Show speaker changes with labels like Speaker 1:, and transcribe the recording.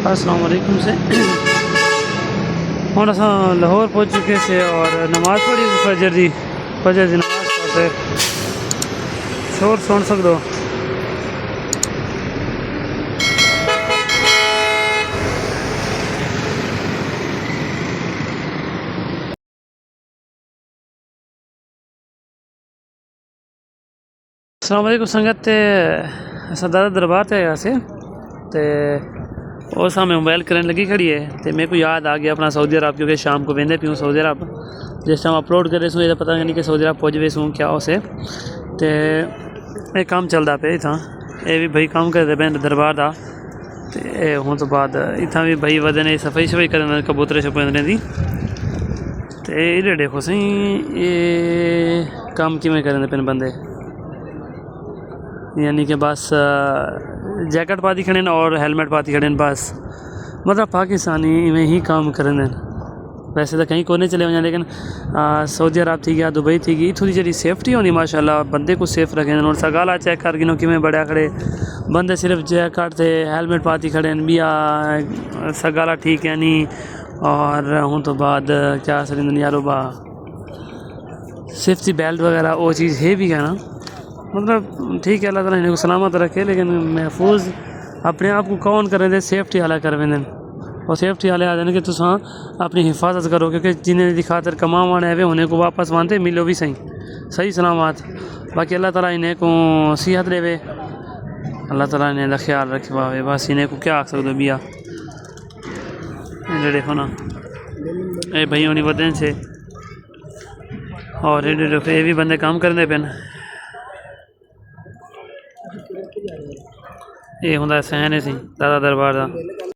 Speaker 1: अस्सलाम वालेकुम से हम असा लाहौर पहुँच चुके से और नमाज़ पढ़ी फजर की नमाज़ पढ़ते शोर सुन सकते हो। अस्सलाम वालेकुम संगत ते असा दादा दरबार ते आया से ते और सामने मोबाइल करने लगी खड़ी है तो मेरे को याद आ गया अपना सऊदी अरब, क्योंकि शाम को वेंदे पीऊँ सऊदी अरब जिस टाइम अपलोड करे सूँ ये पता नहीं कि सऊदी अरब पहुँच वे सूँ क्या उसे तो एक काम चलता पे इतना ये भी भाई काम करते पे दरबार का तो हूँ तो बाद इतना भी भाई वजह ने सफाई शफाई कर कबूतरे छुपने दी तो ये देखो सही ये काम किमें करें पे बंदे, यानी कि बस जैकेट पाती खड़े और हेलमेट पाती खड़े बस, मतलब पाकिस्तानी में ही काम करें। वैसे तो कहीं को नहीं चले वजह, लेकिन सऊदी अरब थी गया, दुबई थी गई, थोड़ी जी सेफ्टी होनी माशाल्लाह, बंदे को सेफ रखें और सगाला चेक कर गिनो कि बड़ा खड़े बंदे सिर्फ जैकेट थे हेलमेट पाती खड़े बिया सगाला ठीक है नहीं। और हूँ तो बाद क्या सरिंद यारो बा सेफ्टी बेल्ट वगैरह वो चीज़ है भी है ना, मतलब ठीक है अल्लाह ताला इन्हें सलामत रखे, लेकिन महफूज अपने आप को कौन करें दे सेफ्टी वाला कर वेंदे और सेफ्टी वाले आ जाने कि तुम अपनी हिफाजत करो, क्योंकि जिन्हें दी खातर कमावन है वे उन्हें को वापस मानते मिलो भी सही सलामत। बाकी अल्लाह ताला इन्हें को सेहत देवे, अल्लाह ताला इन्हें का ख्याल रखे पावे, बस इन्हें को क्या आख सकते बिया देखो ना ये भाई होनी बदन से और ये भी बंदे काम करने पे ये होंदा सहने सी दादा दरबार का।